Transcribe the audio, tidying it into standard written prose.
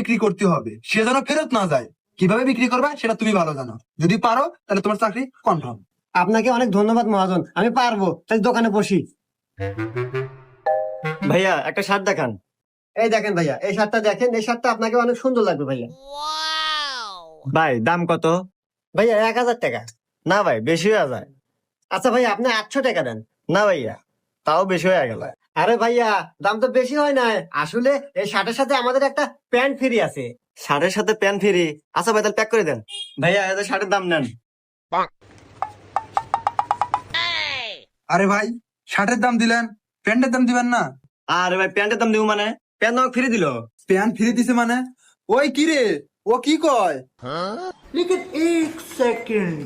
বিক্রি করতে হবে, সে যেন ফেরত না যায়। কিভাবে বিক্রি করবা সেটা তুমি ভালো জানো, যদি পারো তাহলে তোমার চাকরি কনফার্ম। আপনাকে অনেক ধন্যবাদ মহাজন, আমি পারবো, তাই দোকানে বসি। ভাইয়া একটা শার্ট দেখান। এই দেখেন ভাইয়া, এই শার্টটা দেখেন, এই শার্টটা আপনাকে অনেক সুন্দর লাগবে ভাইয়া। ভাই দাম কত? ভাইয়া 1000 টাকা। না ভাই বেশি হয়ে যায়। আচ্ছা ভাইয়া, আপনি 800 টাকা দেন। না ভাইয়া তাও বেশি হয়ে গেল। আরে ভাইয়া, দাম তো বেশি হয় না, আসলে এই শার্টের সাথে আমাদের একটা প্যান্ট ফ্রি আছে। শার্টের সাথে প্যান্ট ফ্রি? আচ্ছা ভাই তাহলে প্যাক করে দেন। ভাইয়া এদের শার্টের দাম নেন। আরে ভাই, শার্টের দাম দিলেন, প্যান্টের দাম দিবেন না? আরে ভাই প্যান্টের দাম দিব মানে? প্যান্ট আমাকে ফ্রি দিল। প্যান্ট ফিরে দিছে মানে? ওই কি রে, ও কি কয়? लेकिन 1 सेकंड।